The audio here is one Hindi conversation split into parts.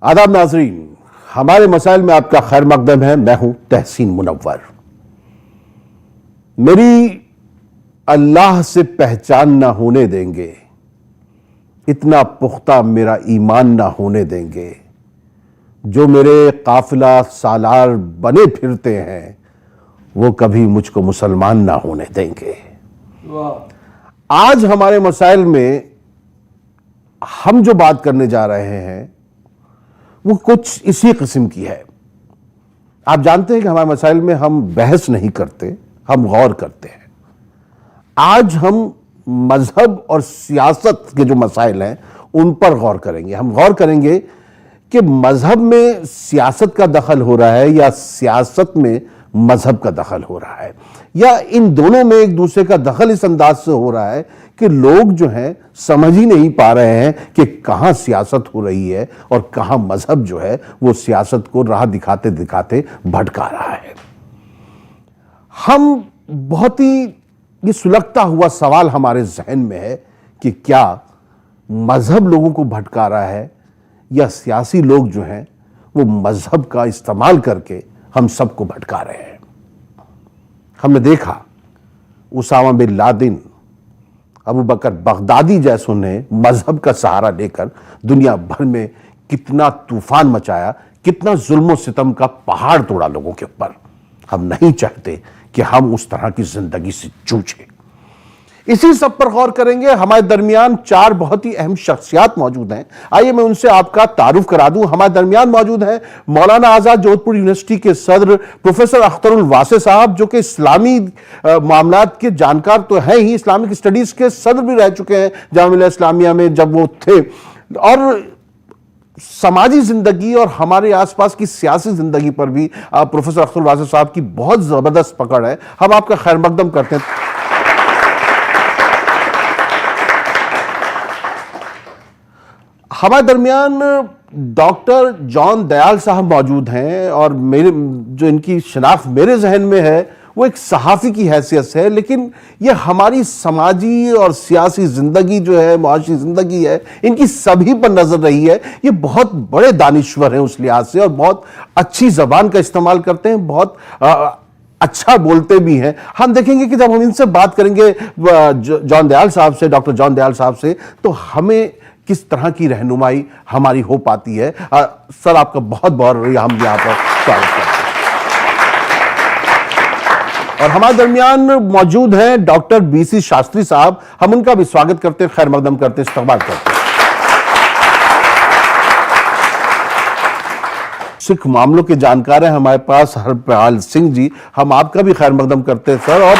आदाब नाजरीन, हमारे मसाइल में आपका खैर मकदम है। मैं हूं तहसीन मुनव्वर। मेरी अल्लाह से पहचान ना होने देंगे, इतना पुख्ता मेरा ईमान ना होने देंगे। जो मेरे काफिला सालार बने फिरते हैं वो कभी मुझको मुसलमान ना होने देंगे। आज हमारे मसाइल में हम जो बात करने जा रहे हैं वो कुछ इसी किस्म की है। आप जानते हैं कि हमारे मसाइल में हम बहस नहीं करते, हम गौर करते हैं। आज हम मजहब और सियासत के जो मसाइल हैं उन पर गौर करेंगे। हम गौर करेंगे कि मजहब में सियासत का दखल हो रहा है या सियासत में मजहब का दखल हो रहा है, या इन दोनों में एक दूसरे का दखल इस अंदाज से हो रहा है कि लोग जो हैं समझ ही नहीं पा रहे हैं कि कहां सियासत हो रही है और कहां मजहब जो है वो सियासत को राह दिखाते दिखाते भटका रहा है। हम बहुत ही ये सुलगता हुआ सवाल हमारे जहन में है कि क्या मजहब लोगों को भटका रहा है या सियासी लोग जो हैं वो मजहब का इस्तेमाल करके हम सबको भटका रहे हैं। हमने देखा उसामा बिन लादेन, अबू बकर बगदादी जैसों ने मजहब का सहारा लेकर दुनिया भर में कितना तूफान मचाया, कितना जुल्म सितम का पहाड़ तोड़ा लोगों के ऊपर। हम नहीं चाहते कि हम उस तरह की जिंदगी से जूझें। इसी सब पर गौर करेंगे। हमारे दरमियान चार बहुत ही अहम शख्सियात मौजूद हैं। आइए मैं उनसे आपका तारुफ करा दूं। हमारे दरमियान मौजूद हैं मौलाना आजाद जोधपुर यूनिवर्सिटी के सदर प्रोफेसर अख्तरुल वासे साहब, जो कि इस्लामी मामलात के जानकार तो हैं ही, इस्लामिक स्टडीज के सदर भी रह चुके हैं जामिया मिल्लिया इस्लामिया में जब वो थे, और समाजी जिंदगी और हमारे आसपास की सियासी जिंदगी पर भी प्रोफेसर अख्तरुल वासे साहब की बहुत जबरदस्त पकड़ है। हम आपका खैर मकदम करते हैं। हमारे दरमियान डॉक्टर जॉन दयाल साहब मौजूद हैं, और मेरे जो इनकी शनाख्त मेरे जहन में है वो एक सहाफ़ी की हैसियत से है, लेकिन ये हमारी समाजी और सियासी ज़िंदगी जो है, मुआशी ज़िंदगी है, इनकी सभी पर नज़र रही है। ये बहुत बड़े दानिश्वर हैं उस लिहाज से, और बहुत अच्छी ज़बान का इस्तेमाल करते हैं, बहुत अच्छा बोलते भी हैं। हम देखेंगे कि जब हम इनसे बात करेंगे जॉन दयाल साहब से, डॉक्टर जॉन दयाल साहब से, तो हमें किस तरह की रहनुमाई हमारी हो पाती है। सर, आपका बहुत बहुत हम यहाँ पर स्वागत करते हैं। और हमारे दरमियान मौजूद हैं डॉक्टर बीसी शास्त्री साहब। हम उनका भी स्वागत करते हैं, खैर मकदम करते हैं, इस्तकबाल करते हैं। सिख मामलों के जानकार हैं हमारे पास हरपाल सिंह जी। हम आपका भी खैर मकदम करते हैं सर। और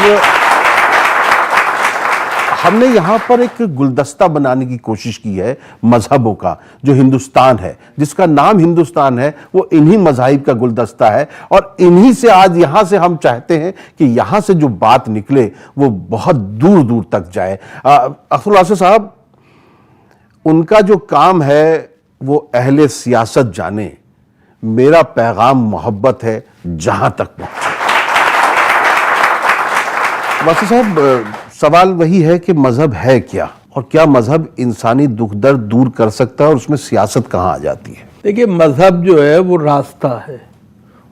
हमने यहाँ पर एक गुलदस्ता बनाने की कोशिश की है मजहबों का, जो हिंदुस्तान है, जिसका नाम हिंदुस्तान है, वो इन्हीं मज़ाहिब का गुलदस्ता है। और इन्हीं से आज यहाँ से हम चाहते हैं कि यहाँ से जो बात निकले वो बहुत दूर दूर तक जाए। अख्तरुल वासे साहब, उनका जो काम है वो अहले सियासत जाने, मेरा पैगाम मोहब्बत है जहाँ तक पहुँचे। वासे साहब, सवाल वही है कि मजहब है क्या, और क्या मजहब इंसानी दुख दर्द दूर कर सकता है, और उसमें सियासत कहाँ आ जाती है? देखिए, मजहब जो है वो रास्ता है,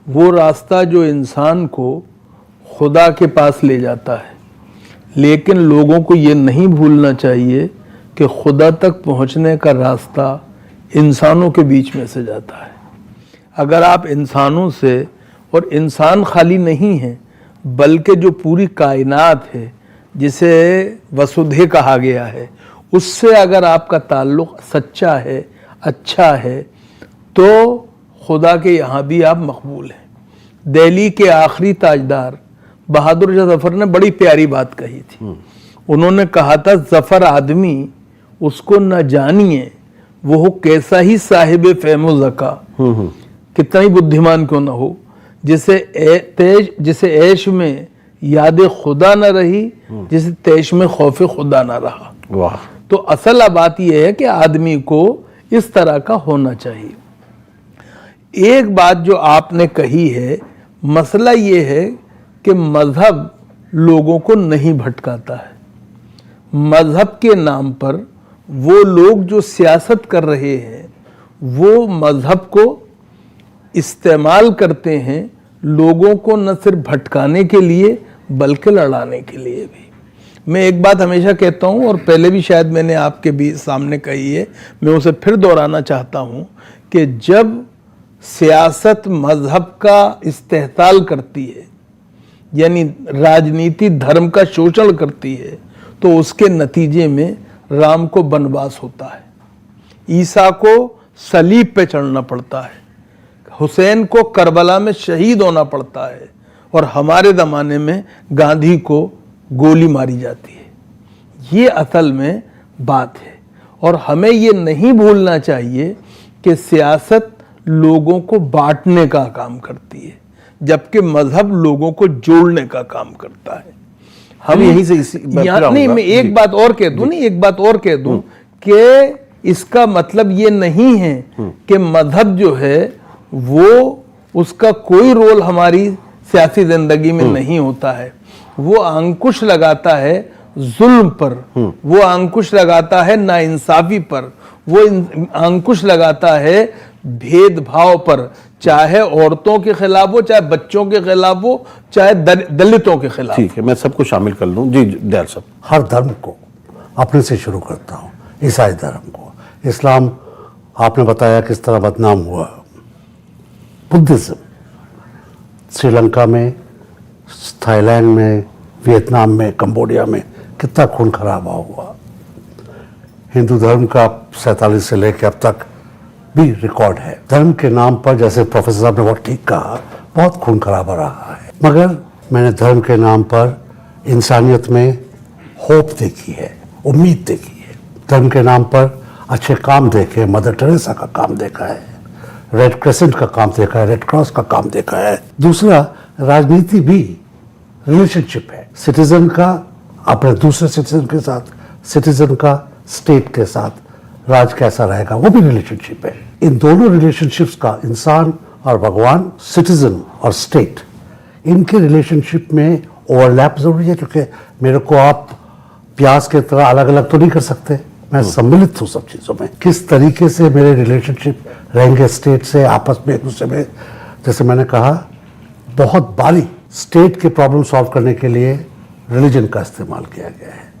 वो रास्ता जो इंसान को खुदा के पास ले जाता है। लेकिन लोगों को ये नहीं भूलना चाहिए कि खुदा तक पहुंचने का रास्ता इंसानों के बीच में से जाता है। अगर आप इंसानों से, और इंसान खाली नहीं है बल्कि जो पूरी कायनात है जिसे वसुधे कहा गया है, उससे अगर आपका ताल्लुक़ सच्चा है, अच्छा है, तो खुदा के यहाँ भी आप मकबूल हैं। दिल्ली के आखिरी ताजदार बहादुर शाह जफ़र ने बड़ी प्यारी बात कही थी। उन्होंने कहा था, ज़फ़र आदमी उसको न जानिए वो हो कैसा ही साहिब फ़हम ज़का, कितना ही बुद्धिमान क्यों ना हो, जिसे ऐश में याद खुदा न रही, जिसे तेश में खौफ खुदा न रहा। वाह। तो असल बात यह है कि आदमी को इस तरह का होना चाहिए। एक बात जो आपने कही है, मसला ये है कि मजहब लोगों को नहीं भटकाता है। मजहब के नाम पर वो लोग जो सियासत कर रहे हैं वो मजहब को इस्तेमाल करते हैं लोगों को न सिर्फ भटकाने के लिए बल्कि लड़ाने के लिए भी। मैं एक बात हमेशा कहता हूं और पहले भी शायद मैंने आपके भी सामने कही है, मैं उसे फिर दोहराना चाहता हूं कि जब सियासत मजहब का इस्तेहसाल करती है, यानी राजनीति धर्म का शोषण करती है, तो उसके नतीजे में राम को वनवास होता है, ईसा को सलीब पे चढ़ना पड़ता है, हुसैन को करबला में शहीद होना पड़ता है, और हमारे ज़माने में गांधी को गोली मारी जाती है। ये असल में बात है, और हमें ये नहीं भूलना चाहिए कि सियासत लोगों को बांटने का काम करती है, जबकि मजहब लोगों को जोड़ने का काम करता है। हम यहीं से नहीं, मैं एक बात और कह दूं, नहीं एक बात और कह दूं कि इसका मतलब ये नहीं है कि मजहब जो है वो उसका कोई रोल हमारी सियासी जिंदगी में नहीं होता है। वो अंकुश लगाता है जुल्म पर, वो अंकुश लगाता है नाइंसाफी पर, वो अंकुश लगाता है भेदभाव पर, चाहे औरतों के खिलाफ हो, चाहे बच्चों के खिलाफ हो, चाहे दलितों के खिलाफ। ठीक है, मैं सबको शामिल कर लूं। जी दयाल साहब। हर धर्म को अपने से शुरू करता हूँ। ईसाई धर्म को, इस्लाम आपने बताया किस तरह बदनाम हुआ, बुद्धिज्म श्रीलंका में, थाईलैंड में, वियतनाम में, कंबोडिया में कितना खून खराबा हुआ। हिंदू धर्म का 47 से लेकर अब तक भी रिकॉर्ड है। धर्म के नाम पर, जैसे प्रोफेसर साहब ने बहुत ठीक कहा, बहुत खून खराबा रहा है, मगर मैंने धर्म के नाम पर इंसानियत में होप देखी है, उम्मीद देखी है। धर्म के नाम पर अच्छे काम देखे, मदर टेरेसा का काम देखा है, रेड क्रेसेंट का काम देखा है, रेड क्रॉस का काम देखा है। दूसरा, राजनीति भी रिलेशनशिप है, सिटीजन का अपने दूसरे सिटीजन के साथ, सिटीजन का स्टेट के साथ राज कैसा रहेगा, वो भी रिलेशनशिप है। इन दोनों रिलेशनशिप्स का, इंसान और भगवान, सिटीजन और स्टेट, इनके रिलेशनशिप में ओवरलैप जरूरी है, क्योंकि मेरे को आप प्याज के तरह अलग अलग तो नहीं कर सकते। मैं सम्मिलित हूँ सब चीज़ों में। किस तरीके से मेरे रिलेशनशिप रहेंगे स्टेट से, आपस में एक दूसरे में, जैसे मैंने कहा, बहुत बारी स्टेट के प्रॉब्लम सॉल्व करने के लिए रिलीजन का इस्तेमाल किया गया है।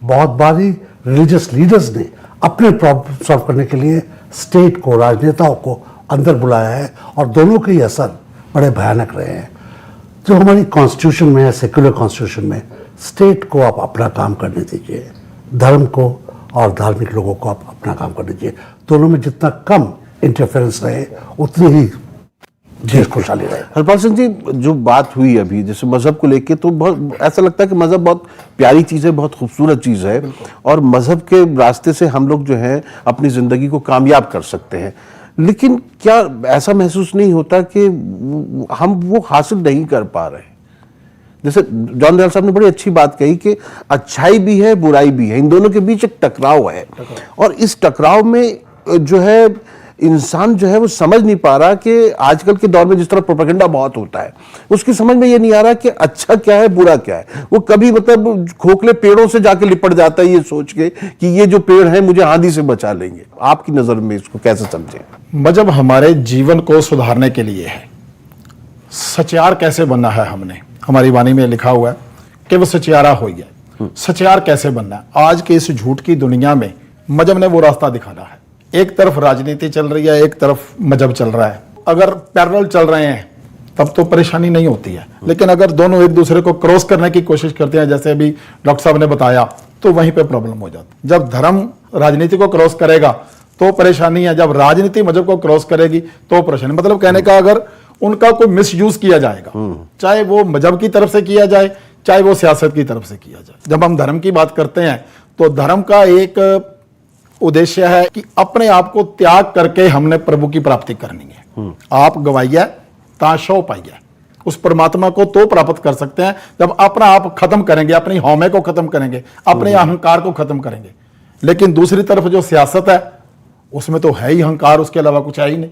बहुत बारी रिलीजियस लीडर्स ने अपने प्रॉब्लम सॉल्व करने के लिए स्टेट को, राजनेताओं को अंदर बुलाया है, और दोनों के ही असर बड़े भयानक रहे हैं। जो हमारी कॉन्स्टिट्यूशन में है, सेक्युलर कॉन्स्टिट्यूशन में, स्टेट को आप अपना काम करने दीजिए, धर्म को और धार्मिक लोगों को आप अपना काम करने दीजिए। दोनों में जितना कम इंटरफेरेंस रहे उतनी ही देश खुशहाली रहे। हरपाल सिंह जी, जो बात हुई अभी जैसे मजहब को लेके, तो बहुत ऐसा लगता है कि मजहब बहुत प्यारी चीज़ है, बहुत खूबसूरत चीज़ है, और मजहब के रास्ते से हम लोग जो है अपनी ज़िंदगी को कामयाब कर सकते हैं। लेकिन क्या ऐसा महसूस नहीं होता कि हम वो हासिल नहीं कर पा रहे? जैसे जॉन दयाल साहब ने बड़ी अच्छी बात कही कि अच्छाई भी है, बुराई भी है, इन दोनों के बीच एक टकराव है, और इस टकराव में जो है इंसान जो है वो समझ नहीं पा रहा कि आजकल के दौर में जिस तरह प्रोपेगेंडा बहुत होता है, उसकी समझ में ये नहीं आ रहा कि अच्छा क्या है, बुरा क्या है। वो कभी मतलब खोखले पेड़ों से जाके लिपट जाता है ये सोच के कि ये जो पेड़ है मुझे आंधी से बचा लेंगे। आपकी नजर में इसको कैसे समझें? मजहब हमारे जीवन को सुधारने के लिए है। सचियार कैसे बनना है, हमने हमारी वाणी में लिखा हुआ है कि वो सचियारा हो गया। सचियार कैसे बनना है? आज के इस झूठ की दुनिया में मजहब ने वो रास्ता दिखाना है। एक तरफ राजनीति चल रही है, एक तरफ मजहब चल रहा है। अगर पैरेलल चल रहे हैं तब तो परेशानी नहीं होती है, लेकिन अगर दोनों एक दूसरे को क्रॉस करने की कोशिश करते हैं, जैसे अभी डॉक्टर साहब ने बताया, तो वहीं पे प्रॉब्लम हो जाती। जब धर्म राजनीति को क्रॉस करेगा तो परेशानी है, जब राजनीति मजहब को क्रॉस करेगी तो परेशानी। मतलब कहने का, अगर उनका कोई मिसयूज किया जाएगा, चाहे वो मजहब की तरफ से किया जाए, चाहे वो सियासत की तरफ से किया जाए। जब हम धर्म की बात करते हैं तो धर्म का एक उद्देश्य है कि अपने आप को त्याग करके हमने प्रभु की प्राप्ति करनी है। आप गवाइया ताशो पाइया, उस परमात्मा को तो प्राप्त कर सकते हैं जब अपना आप खत्म करेंगे, अपनी हौमे को खत्म करेंगे, अपने अहंकार को खत्म करेंगे। लेकिन दूसरी तरफ जो सियासत है उसमें तो है ही अहंकार, उसके अलावा कुछ है ही नहीं।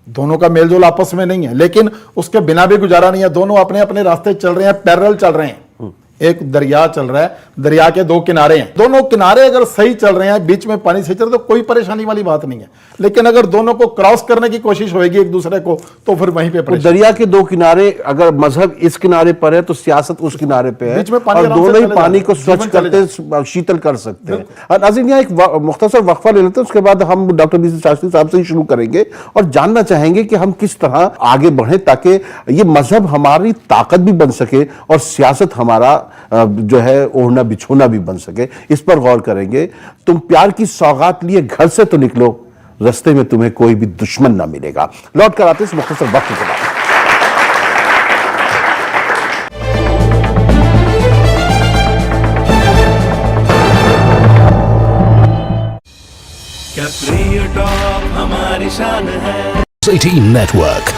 दोनों का मेलजोल आपस में नहीं है, लेकिन उसके बिना भी गुजारा नहीं है। दोनों अपने अपने रास्ते चल रहे हैं, पैरेलल चल रहे हैं, एक दरिया चल रहा है, दरिया के दो किनारे हैं, दोनों किनारे अगर सही चल रहे हैं, बीच में पानी सही चल रहा है, तो कोई परेशानी वाली बात नहीं है। लेकिन अगर दोनों को क्रॉस करने की कोशिश होगी एक दूसरे को, तो फिर वहीं पे परेशानी। दरिया के दो किनारे, अगर मजहब इस किनारे पर है तो सियासत उस किनारे पे है, बीच में पानी और आराम से दोनों ही चले पानी जाए, को स्वच्छ जीवन चले करते, शीतल कर सकते हैं। और नाज़रीन, यहाँ एक मुख्तसर वक्फा ले लेते हैं, उसके बाद हम डॉक्टर बीसी शास्त्री साहब से ही शुरू करेंगे और जानना चाहेंगे कि हम किस तरह आगे बढ़े ताकि ये मजहब हमारी ताकत भी बन सके और सियासत हमारा जो है ओढ़ना बिछोना भी बन सके। इस पर गौर करेंगे। तुम प्यार की सौगात लिए घर से तो निकलो, रास्ते में तुम्हें कोई भी दुश्मन ना मिलेगा। लौट कर आते इस मुख्तसर वक्त के बाद। कैप्रियो टॉप हमारी शान है। News 18 Network.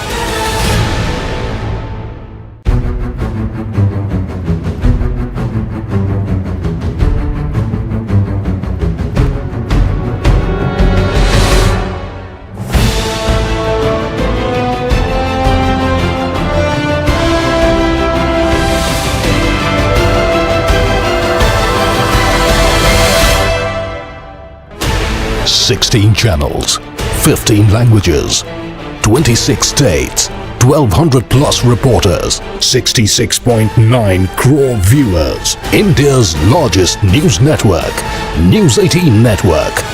Sixteen channels, 15 languages, 26 states, 1200 plus reporters, 66.9 crore viewers. India's largest news network, News 18 Network.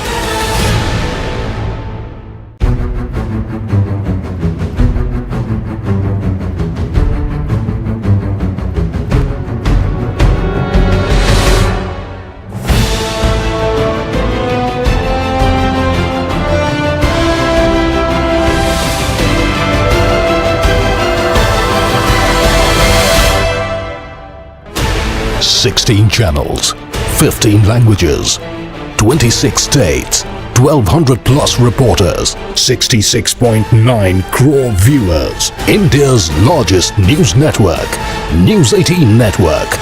Sixteen channels, 15 languages, 26 states, 1200 plus reporters, 66.9 crore viewers. India's largest news network, News 18 Network.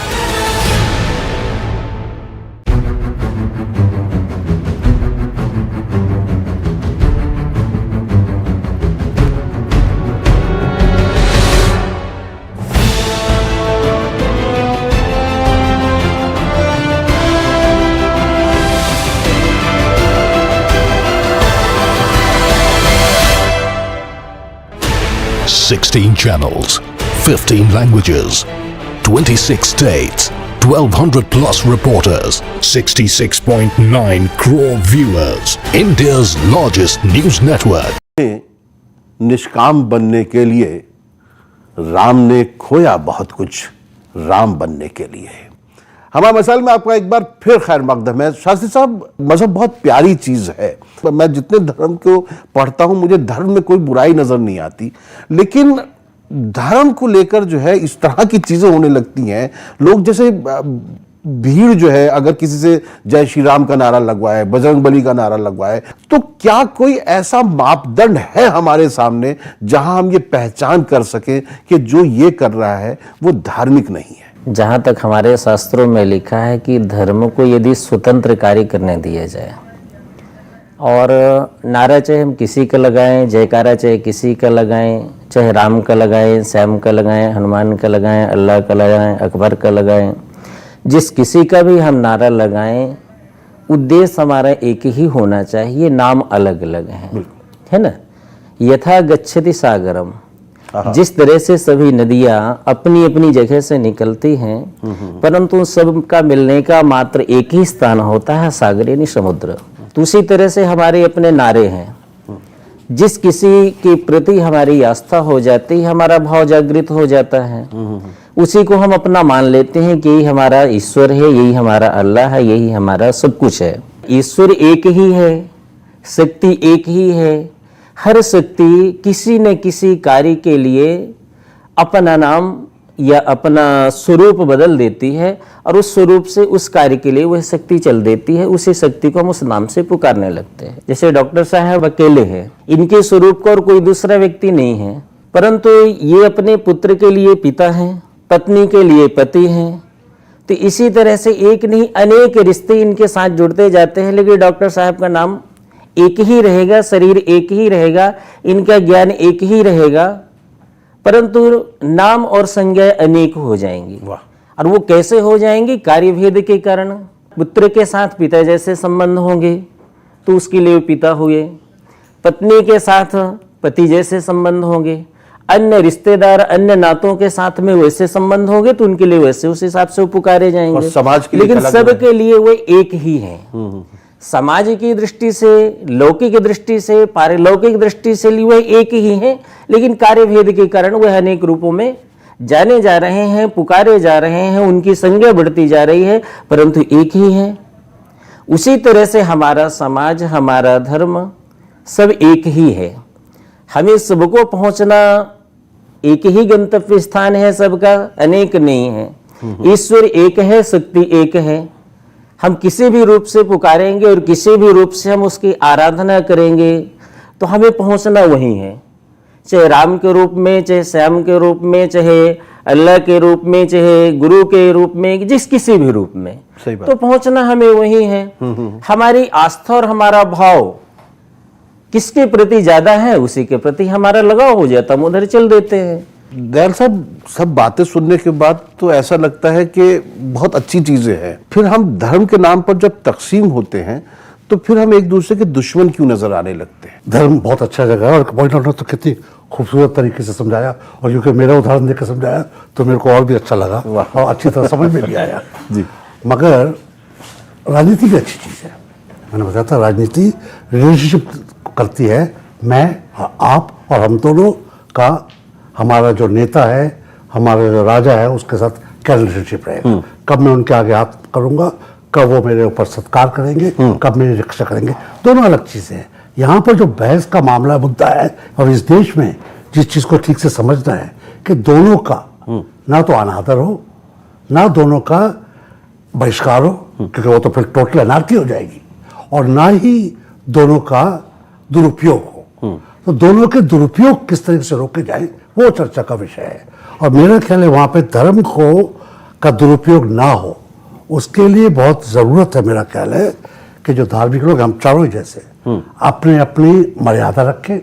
Sixteen channels, 15 languages, 26 states, 1200 plus reporters, 66.9 crore viewers. India's largest news network. निष्काम बनने के लिए राम ने खोया बहुत कुछ राम बनने के लिए। हमारे मसाइल में आपका एक बार फिर खैर मकदम है। शास्त्री साहब, मजहब बहुत प्यारी चीज है। मैं जितने धर्म को पढ़ता हूं मुझे धर्म में कोई बुराई नजर नहीं आती, लेकिन धर्म को लेकर जो है इस तरह की चीजें होने लगती हैं। लोग जैसे भीड़ जो है अगर किसी से जय श्री राम का नारा लगवाए, बजरंग बली का नारा लगवाए, तो क्या कोई ऐसा मापदंड है हमारे सामने जहां हम ये पहचान कर सकें कि जो ये कर रहा है वो धार्मिक नहीं है? जहाँ तक हमारे शास्त्रों में लिखा है कि धर्म को यदि स्वतंत्र कार्य करने दिया जाए और नारा चाहे हम किसी का लगाएं, जयकारा चाहे किसी का लगाएं, चाहे राम का लगाएं, श्याम का लगाएं, हनुमान का लगाएं, अल्लाह का लगाएं, अकबर का लगाएं, जिस किसी का भी हम नारा लगाएं, उद्देश्य हमारा एक ही होना चाहिए। नाम अलग अलग है ना। यथा गच्छति सागरम, जिस तरह से सभी नदियां अपनी अपनी जगह से निकलती हैं, परंतु सबका मिलने का मात्र एक ही स्थान होता है, सागर यानी समुद्र। तो उसी तरह से हमारे अपने नारे हैं। जिस किसी के प्रति हमारी आस्था हो जाती है, हमारा भाव जागृत हो जाता है, उसी को हम अपना मान लेते हैं कि यही हमारा ईश्वर है, यही हमारा अल्लाह है, यही हमारा सब कुछ है। ईश्वर एक ही है, शक्ति एक ही है। हर शक्ति किसी न किसी कार्य के लिए अपना नाम या अपना स्वरूप बदल देती है और उस स्वरूप से उस कार्य के लिए वह शक्ति चल देती है। उसी शक्ति को हम उस नाम से पुकारने लगते हैं। जैसे डॉक्टर साहब अकेले हैं, इनके स्वरूप का और कोई दूसरा व्यक्ति नहीं है, परंतु ये अपने पुत्र के लिए पिता हैं, पत्नी के लिए पति हैं। तो इसी तरह से एक नहीं अनेक रिश्ते इनके साथ जुड़ते जाते हैं, लेकिन डॉक्टर साहब का नाम एक ही रहेगा, शरीर एक ही रहेगा, इनका ज्ञान एक ही रहेगा, परंतु नाम और संज्ञा अनेक हो जाएंगी। और वो कैसे हो जाएंगे? कार्यभेद के कारण। पुत्र के साथ पिता जैसे संबंध होंगे तो उसके लिए पिता हुए, पत्नी के साथ पति जैसे संबंध होंगे, अन्य रिश्तेदार अन्य नातों के साथ में वैसे संबंध होंगे तो उनके लिए वैसे उस हिसाब से पुकारे जाएंगे। और समाज के लिए लेकिन अलग सबके लिए वो एक ही है। समाज की दृष्टि से, लौकिक दृष्टि से, पारलौकिक दृष्टि से लिए वह एक ही है, लेकिन कार्यभेद के कारण वह अनेक रूपों में जाने जा रहे हैं, पुकारे जा रहे हैं, उनकी संज्ञा बढ़ती जा रही है, परंतु एक ही है। उसी तरह से हमारा समाज, हमारा धर्म सब एक ही है। हमें सबको पहुंचना, एक ही गंतव्य स्थान है सबका, अनेक नहीं है। ईश्वर एक है, शक्ति एक है। हम किसी भी रूप से पुकारेंगे और किसी भी रूप से हम उसकी आराधना करेंगे तो हमें पहुंचना वही है, चाहे राम के रूप में, चाहे श्याम के रूप में, चाहे अल्लाह के रूप में, चाहे गुरु के रूप में, जिस किसी भी रूप में, सही बात। तो पहुंचना हमें वही है। हमारी आस्था और हमारा भाव किसके प्रति ज्यादा है, उसी के प्रति हमारा लगाव हो जाता, हम उधर चल देते हैं। दयाल साहब, सब बातें सुनने के बाद तो ऐसा लगता है कि बहुत अच्छी चीजें हैं, फिर हम धर्म के नाम पर जब तकसीम होते हैं तो फिर हम एक दूसरे के दुश्मन क्यों नजर आने लगते हैं? धर्म बहुत अच्छा जगह है और पॉइंट आउट तो कितनी खूबसूरत तरीके से समझाया, और क्योंकि मेरा उदाहरण देकर समझाया तो मेरे को और भी अच्छा लगा और अच्छी तरह समझ में भी आया जी। मगर राजनीति भी अच्छी चीज़ है। मैंने बताया था, राजनीति रिलेशनशिप करती है, मैं, आप और हम दोनों का, हमारा जो नेता है, हमारा जो राजा है, उसके साथ क्या रिलेशनशिप रहेगा। कब मैं उनके आगे हाथ करूंगा, कब वो मेरे ऊपर सत्कार करेंगे, कब मेरी रक्षा करेंगे, दोनों अलग चीज़ें हैं। यहाँ पर जो बहस का मामला मुद्दा है, और इस देश में जिस चीज़ को ठीक से समझना है कि दोनों का ना तो अनादर हो, ना दोनों का बहिष्कार हो, क्योंकि वो तो फिर टोटल अनार्की हो जाएगी, और ना ही दोनों का दुरुपयोग हो। तो दोनों के दुरुपयोग किस तरीके से रोके जाए, वो चर्चा का विषय है। और मेरा ख्याल है वहाँ पे धर्म को का दुरुपयोग ना हो, उसके लिए बहुत ज़रूरत है। मेरा ख्याल है कि जो धार्मिक लोग, हम चारों ही जैसे, अपने अपनी मर्यादा रखें,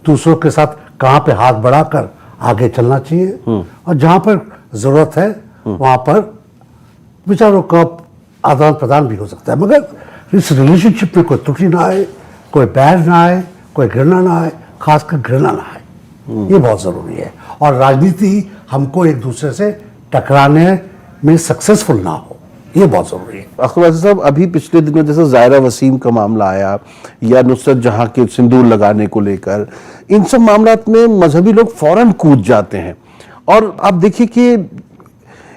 दूसरों के साथ कहाँ पे हाथ बढ़ाकर आगे चलना चाहिए, और जहाँ पर ज़रूरत है वहाँ पर विचारों का आदान प्रदान भी हो सकता है, मगर इस रिलेशनशिप में कोई त्रुटि ना आए, कोई बैर ना आए, कोई घृणा ना आए, खासकर घृणा ना आए, ये बहुत ज़रूरी है। और राजनीति हमको एक दूसरे से टकराने में सक्सेसफुल ना हो, ये बहुत ज़रूरी है। अख्तर साहब, अभी पिछले दिनों जैसे ज़ायरा वसीम का मामला आया या नुसरत जहां के सिंदूर लगाने को लेकर, इन सब मामलात में मजहबी लोग फौरन कूद जाते हैं। और आप देखिए कि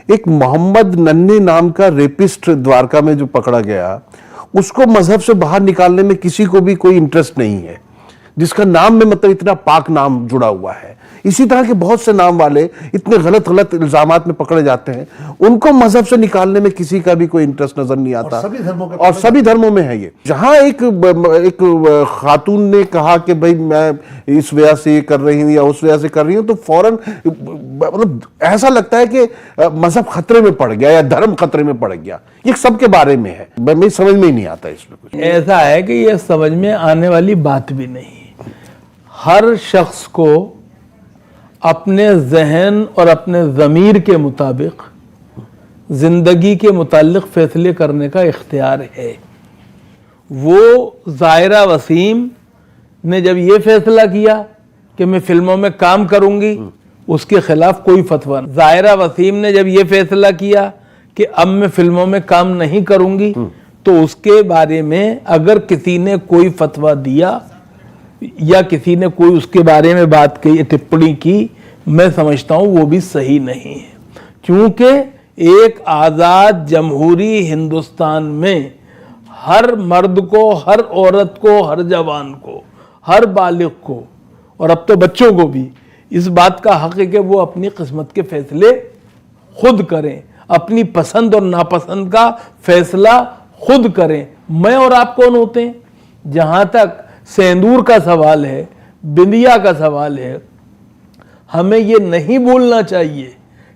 एक मोहम्मद नन्हे नाम का रेपिस्ट द्वारका में जो पकड़ा गया, उसको मजहब से बाहर निकालने में किसी को भी कोई इंटरेस्ट नहीं है, जिसका नाम में मतलब इतना पाक नाम जुड़ा हुआ है। इसी तरह के बहुत से नाम वाले इतने गलत गलत इल्जामात में पकड़े जाते हैं, उनको मजहब से निकालने में किसी का भी कोई इंटरेस्ट नजर नहीं आता। और सभी धर्मों में है ये। जहां एक खातून ने कहा कि भाई मैं इस वजह से ये कर रही हूं या उस वजह से कर रही हूं, तो फौरन मतलब ऐसा लगता है कि मजहब खतरे में पड़ गया या धर्म खतरे में पड़ गया। ये सबके बारे में है, मेरी समझ में ही नहीं आता इसमें कुछ। ऐसा है कि ये समझ में आने वाली बात भी नहीं। हर शख्स को अपने जहन और अपने ज़मीर के मुताबिक ज़िंदगी के मुताल्लिक़ फ़ैसले करने का इख्तियार है। वो ज़ायरा वसीम ने जब ये फैसला किया कि मैं फिल्मों में काम करूंगी, उसके खिलाफ कोई फतवा नहीं। ज़ायरा वसीम ने जब ये फैसला किया कि अब मैं फिल्मों में काम नहीं करूंगी, तो उसके बारे में अगर किसी ने कोई फतवा दिया या किसी ने कोई उसके बारे में बात की, टिप्पणी की, मैं समझता हूं वो भी सही नहीं है। क्योंकि एक आज़ाद जमहूरी हिंदुस्तान में हर मर्द को, हर औरत को, हर जवान को, हर बालिग को, और अब तो बच्चों को भी इस बात का हक है कि वो अपनी किस्मत के फैसले खुद करें, अपनी पसंद और नापसंद का फैसला खुद करें। मैं और आप कौन होते हैं? जहां तक सिंदूर का सवाल है, बिंदिया का सवाल है, हमें ये नहीं बोलना चाहिए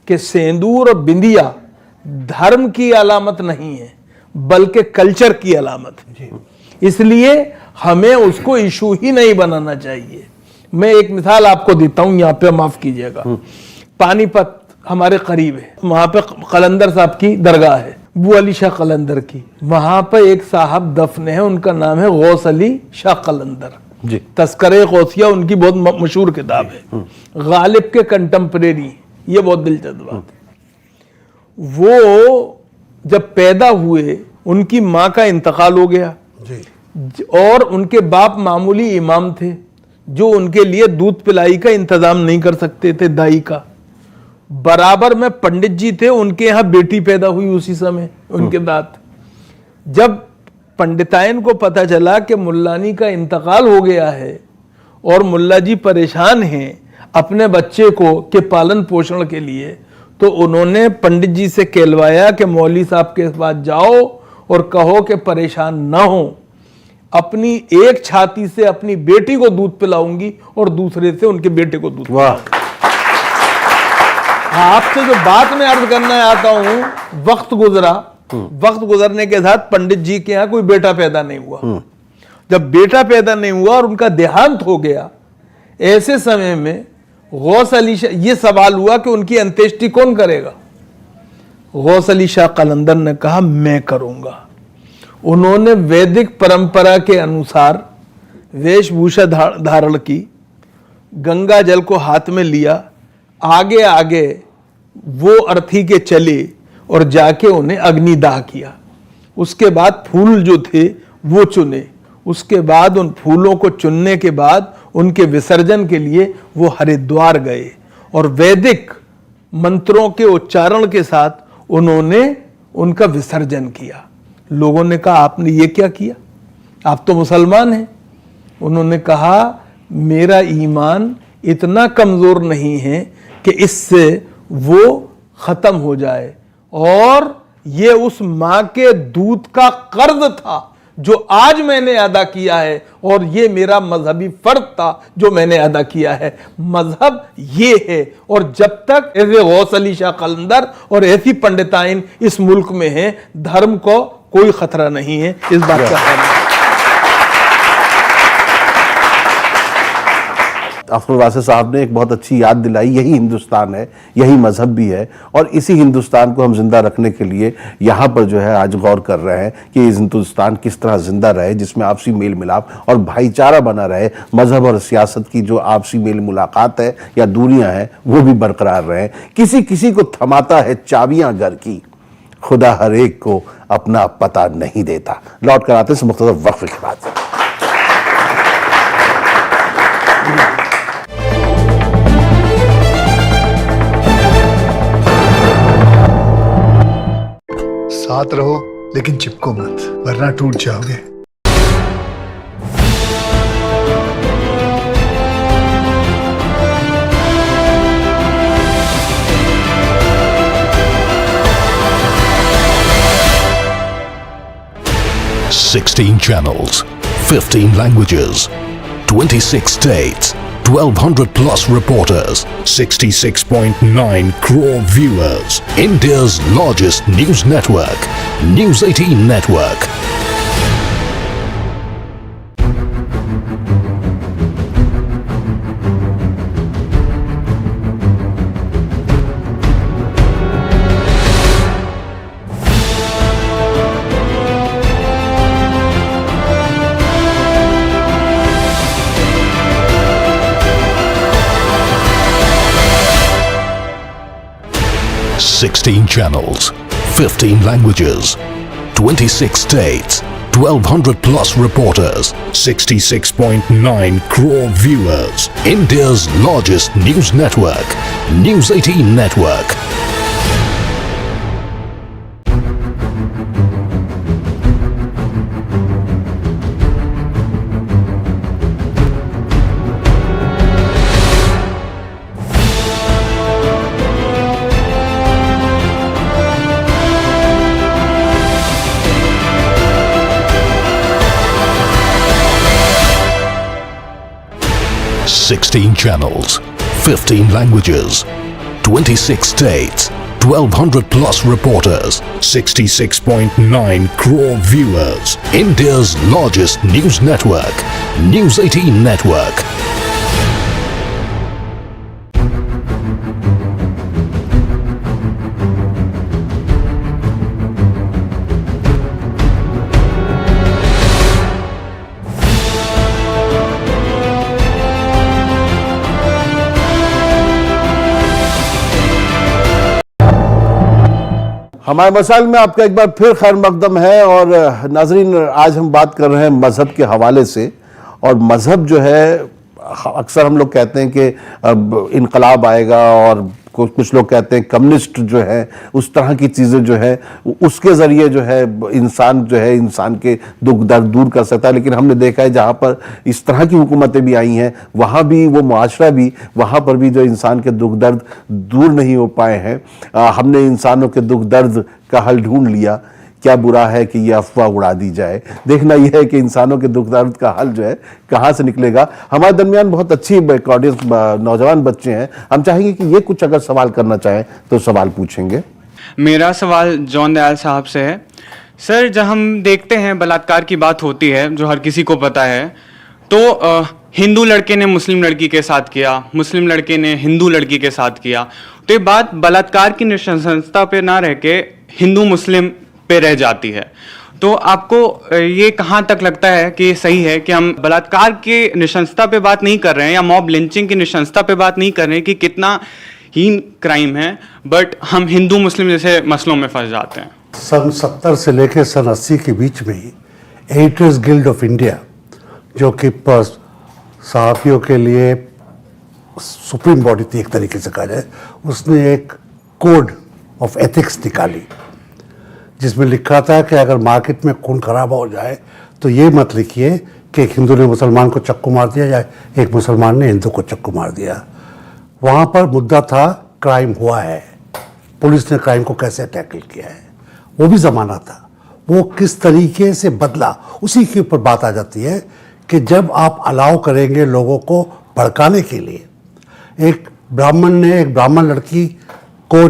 कि सिंदूर और बिंदिया धर्म की अलामत नहीं है, बल्कि कल्चर की अलामत है। इसलिए हमें उसको इशू ही नहीं बनाना चाहिए। मैं एक मिसाल आपको देता हूं, यहां पे माफ कीजिएगा। पानीपत हमारे करीब है, वहां पे कलंदर साहब की दरगाह है, अबू अली शाह कलंदर की। वहां पे एक साहब दफन है, उनका नाम है गौस अली शाह कलंदर जी। तस्करे गौसिया उनकी बहुत मशहूर किताब है, गालिब के कंटेम्परेरी। ये बहुत दिलचस्प बात है। वो जब पैदा हुए उनकी माँ का इंतकाल हो गया और उनके बाप मामूली इमाम थे जो उनके लिए दूध पिलाई का इंतजाम नहीं कर सकते थे, दाई का। बराबर में पंडित जी थे, उनके यहाँ बेटी पैदा हुई उसी समय, उनके दांत। जब पंडिताइन को पता चला कि मुल्लानी का इंतकाल हो गया है और मुल्ला जी परेशान हैं अपने बच्चे को के पालन पोषण के लिए, तो उन्होंने पंडित जी से कहलवाया कि मौलवी साहब के पास जाओ और कहो कि परेशान ना हो, अपनी एक छाती से अपनी बेटी को दूध पिलाऊंगी और दूसरे से उनके बेटे को दूध। वाह। आपसे जो बात मैं अर्ज करना आता हूं, वक्त गुजरा, वक्त गुजरने के साथ पंडित जी के यहाँ कोई बेटा पैदा नहीं हुआ। जब बेटा पैदा नहीं हुआ और उनका देहांत हो गया, ऐसे समय में गौस अली शाह, ये सवाल हुआ कि उनकी अंत्येष्टि कौन करेगा। गौस अली शाह कलंदर ने कहा मैं करूंगा। उन्होंने वैदिक परंपरा के अनुसार वेशभूषा धारण की, गंगा जल को हाथ में लिया, आगे आगे वो अर्थी के चले और जाके उन्हें अग्निदाह किया। उसके बाद फूल जो थे वो चुने, उसके बाद उन फूलों को चुनने के बाद उनके विसर्जन के लिए वो हरिद्वार गए और वैदिक मंत्रों के उच्चारण के साथ उन्होंने उनका विसर्जन किया। लोगों ने कहा आपने ये क्या किया, आप तो मुसलमान हैं। उन्होंने कहा मेरा ईमान इतना कमजोर नहीं है कि इससे वो खत्म हो जाए, और ये उस मां के दूध का कर्ज था जो आज मैंने अदा किया है, और ये मेरा मजहबी फर्ज था जो मैंने अदा किया है। मजहब ये है, और जब तक ऐसे गौस अली शाह कलंदर और ऐसी पंडिताइन इस मुल्क में हैं, धर्म को कोई खतरा नहीं है। इस बात का ख्याल रखें। अफजल वासिफ साहब ने एक बहुत अच्छी याद दिलाई, यही हिंदुस्तान है, यही मजहब भी है, और इसी हिंदुस्तान को हम जिंदा रखने के लिए यहाँ पर जो है आज गौर कर रहे हैं कि ये हिंदुस्तान किस तरह जिंदा रहे, जिसमें आपसी मेल मिलाप और भाईचारा बना रहे, मजहब और सियासत की जो आपसी मेल मुलाकात है या दूरियां हैं वो भी बरकरार रहे। किसी किसी को थमाता है चाबियां घर की, खुदा हर एक को अपना पता नहीं देता। लौट कर आते हैं मुख्तसर वक्फ के बाद। साथ रहो लेकिन चिपको मत, वरना टूट जाओगे। $16 channels, 15 languages, 26 states, 1,200 plus reporters, 66.9 crore viewers. India's largest news network, News 18 Network. $16 channels, 15 languages, 26 states, 1,200 plus reporters, 66.9 crore viewers. India's largest news network, News 18 Network. $16 channels, 15 languages, 26 states, 1,200 plus reporters, 66.9 crore viewers. India's largest news network, News 18 Network. हमारे मसाइल में आपका एक बार फिर खैर मकदम है। और नाजरीन, आज हम बात कर रहे हैं मजहब के हवाले से। और मजहब जो है, अक्सर हम लोग कहते हैं कि अब इनकलाब आएगा, और कुछ लोग कहते हैं कम्युनिस्ट जो है उस तरह की चीज़ें जो है उसके ज़रिए जो है इंसान के दुख दर्द दूर कर सकता है। लेकिन हमने देखा है जहाँ पर इस तरह की हुकूमतें भी आई हैं, वहाँ भी वो मुआशरा भी, वहाँ पर भी जो इंसान के दुख दर्द दूर नहीं हो पाए हैं। हमने इंसानों के दुख दर्द का हल ढूंढ लिया, क्या बुरा है कि ये अफवाह उड़ा दी जाए। देखना यह है कि इंसानों के दुख दर्द का हल जो है कहाँ से निकलेगा। हमारे दरमियान बहुत अच्छी ऑडियंस, नौजवान बच्चे हैं। हम चाहेंगे कि ये कुछ अगर सवाल करना चाहें तो सवाल पूछेंगे। मेरा सवाल जॉन दयाल साहब से है। सर, जब हम देखते हैं बलात्कार की बात होती है, जो हर किसी को पता है, तो हिंदू लड़के ने मुस्लिम लड़की के साथ किया, मुस्लिम लड़के ने हिंदू लड़की के साथ किया, तो ये बात बलात्कार की निशंसता पे ना रह के हिंदू मुस्लिम पे रह जाती है। तो आपको ये कहाँ तक लगता है कि ये सही है कि हम बलात्कार के निशंसता पे बात नहीं कर रहे हैं, या मॉब लिंचिंग की निशंसता पे बात नहीं कर रहे हैं कि कितना हीन क्राइम है, बट हम हिंदू मुस्लिम जैसे मसलों में फंस जाते हैं? सन 70 से लेकर सन 80 के बीच में ही एडिटर्स गिल्ड ऑफ इंडिया, जो कि सहाफ़ियों के लिए सुप्रीम बॉडी थी एक तरीके से कहा जाए, उसने एक कोड ऑफ एथिक्स निकाली जिसमें लिखा था कि अगर मार्केट में खून खराबा हो जाए तो ये मत लिखिए कि एक हिंदू ने मुसलमान को चक्कू मार दिया या एक मुसलमान ने हिंदू को चक्कू मार दिया। वहाँ पर मुद्दा था क्राइम हुआ है, पुलिस ने क्राइम को कैसे टैकल किया है, वो भी ज़माना था, वो किस तरीके से बदला, उसी के ऊपर बात आ जाती है कि जब आप अलाउ करेंगे लोगों को भड़काने के लिए। एक ब्राह्मण ने एक ब्राह्मण लड़की को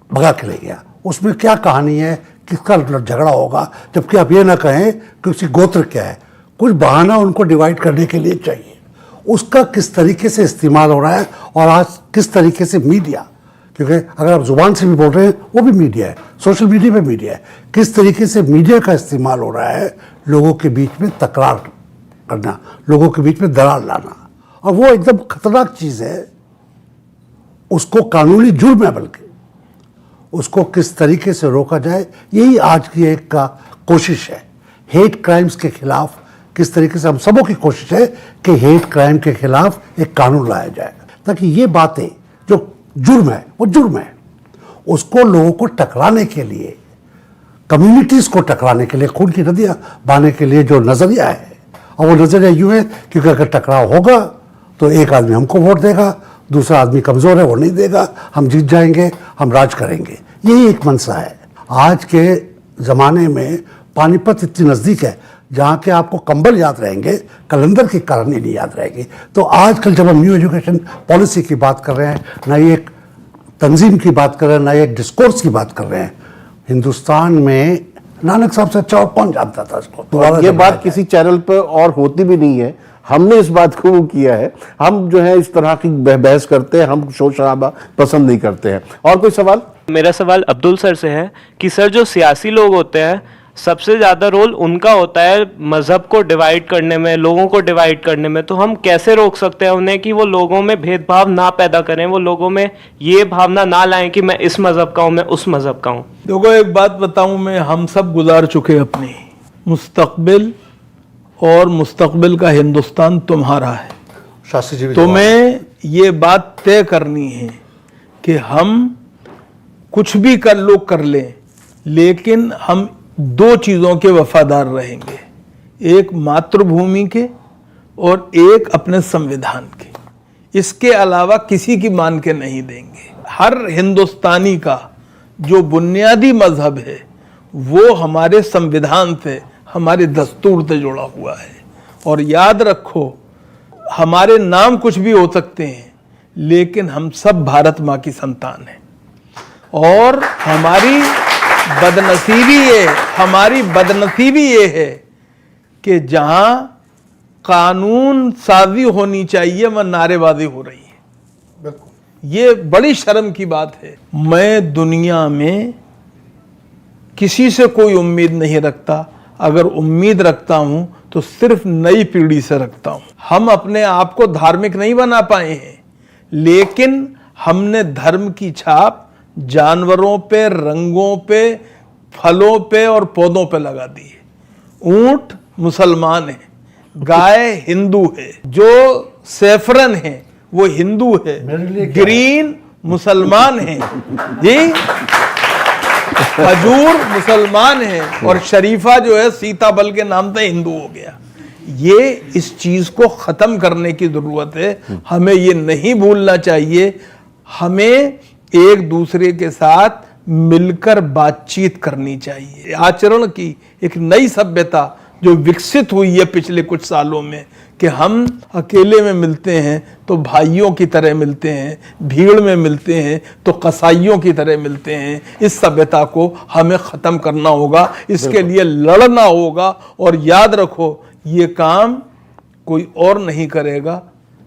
भगा के ले गया, उसमें क्या कहानी है, किसका झगड़ा होगा, जबकि आप ये ना कहें कि उसकी गोत्र क्या है। कुछ बहाना उनको डिवाइड करने के लिए चाहिए। उसका किस तरीके से इस्तेमाल हो रहा है, और आज किस तरीके से मीडिया, क्योंकि अगर आप जुबान से भी बोल रहे हैं वो भी मीडिया है, सोशल मीडिया पे मीडिया है, किस तरीके से मीडिया का इस्तेमाल हो रहा है लोगों के बीच में तकरार करना, लोगों के बीच में दरार लाना। और वो एकदम खतरनाक चीज़ है, उसको कानूनी जुर्म है, बल्कि उसको किस तरीके से रोका जाए, यही आज की एक का कोशिश है। हेट क्राइम्स के खिलाफ किस तरीके से हम सबों की कोशिश है कि हेट क्राइम के खिलाफ एक कानून लाया जाए, ताकि ये बातें जो जुर्म है वो जुर्म है, उसको लोगों को टकराने के लिए, कम्युनिटीज़ को टकराने के लिए, खून की नदियाँ बहाने के लिए जो नज़रिया है, और वो नज़रिया यूँ है क्योंकि अगर टकराव होगा तो एक आदमी हमको वोट देगा, दूसरा आदमी कमज़ोर है वो नहीं देगा, हम जीत जाएंगे, हम राज करेंगे, यही एक मंशा है। आज के ज़माने में पानीपत इतनी नज़दीक है जहाँ के आपको कंबल याद रहेंगे, कलंदर की कहानी नहीं याद रहेगी। तो आजकल जब हम न्यू एजुकेशन पॉलिसी की बात कर रहे हैं, ना ही एक तंजीम की बात कर रहे हैं, ना ही एक डिस्कोर्स की बात कर रहे हैं, हिंदुस्तान में नानक साहब से अच्छा और कौन जानता था इसको। ये बात किसी चैनल पर और होती भी नहीं है, हमने इस बात को किया है। हम जो है इस तरह की बहस करते हैं, हम शोर शराबा पसंद नहीं करते हैं। और कोई सवाल? मेरा सवाल अब्दुल सर से है कि सर, जो सियासी लोग होते हैं सबसे ज़्यादा रोल उनका होता है मज़हब को डिवाइड करने में, लोगों को डिवाइड करने में, तो हम कैसे रोक सकते हैं उन्हें कि वो लोगों में भेदभाव ना पैदा करें, वो लोगों में ये भावना ना लाएं कि मैं इस मज़हब का हूँ, मैं उस मज़हब का हूँ? देखो, एक बात बताऊं मैं, हम सब गुजार चुके अपनी मुस्तकबिल, और मुस्तकबिल का हिंदुस्तान तुम्हारा है। शास्त्री जी, तुम्हें ये बात तय करनी है कि हम कुछ भी कर लें, लेकिन हम दो चीज़ों के वफादार रहेंगे, एक मातृभूमि के और एक अपने संविधान के। इसके अलावा किसी की मान के नहीं देंगे। हर हिंदुस्तानी का जो बुनियादी मजहब है वो हमारे संविधान से, हमारे दस्तूर से जुड़ा हुआ है। और याद रखो, हमारे नाम कुछ भी हो सकते हैं, लेकिन हम सब भारत माँ की संतान हैं। और हमारी बदनसीबी ये है कि जहां कानून साजी होनी चाहिए वह नारेबाजी हो रही है। ये बड़ी शर्म की बात है। मैं दुनिया में किसी से कोई उम्मीद नहीं रखता, अगर उम्मीद रखता हूं तो सिर्फ नई पीढ़ी से रखता हूं। हम अपने आप को धार्मिक नहीं बना पाए हैं, लेकिन हमने धर्म की छाप जानवरों पे, रंगों पे, फलों पे और पौधों पे लगा दी है। ऊंट मुसलमान है, गाय हिंदू है, जो सैफरन है वो हिंदू है, ग्रीन मुसलमान है जी, खजूर मुसलमान है, और शरीफा जो है सीताफल के नाम से हिंदू हो गया। ये इस चीज को खत्म करने की जरूरत है। हमें ये नहीं भूलना चाहिए। हमें एक दूसरे के साथ मिलकर बातचीत करनी चाहिए। आचरण की एक नई सभ्यता जो विकसित हुई है पिछले कुछ सालों में, कि हम अकेले में मिलते हैं तो भाइयों की तरह मिलते हैं, भीड़ में मिलते हैं तो कसाईयों की तरह मिलते हैं। इस सभ्यता को हमें ख़त्म करना होगा, इसके लिए लड़ना होगा। और याद रखो, ये काम कोई और नहीं करेगा,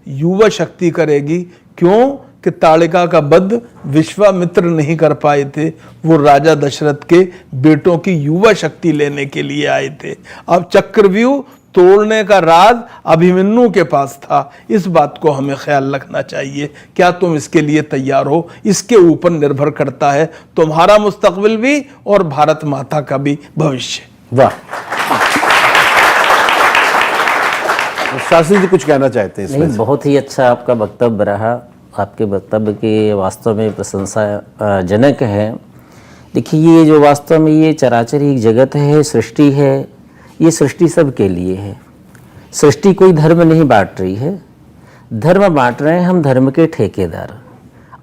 युवा शक्ति करेगी। क्यों कि ताड़िका का वध विश्वामित्र नहीं कर पाए थे, वो राजा दशरथ के बेटों की युवा शक्ति लेने के लिए आए थे। अब चक्रव्यूह तोड़ने का राज अभिमन्यु के पास था। इस बात को हमें ख्याल रखना चाहिए। क्या तुम इसके लिए तैयार हो? इसके ऊपर निर्भर करता है तुम्हारा मुस्तकबिल भी और भारत माता का भी भविष्य। वाह, शास्त्री जी कुछ कहना चाहते हैं इसमें? नहीं, बहुत ही अच्छा आपका वक्तव्य रहा। आपके वक्तव्य के वास्तव में प्रशंसा जनक है। देखिए, ये जो वास्तव में ये चराचर एक जगत है, सृष्टि है, ये सृष्टि सब के लिए है। सृष्टि कोई धर्म नहीं बांट रही है, धर्म बांट रहे हैं हम धर्म के ठेकेदार,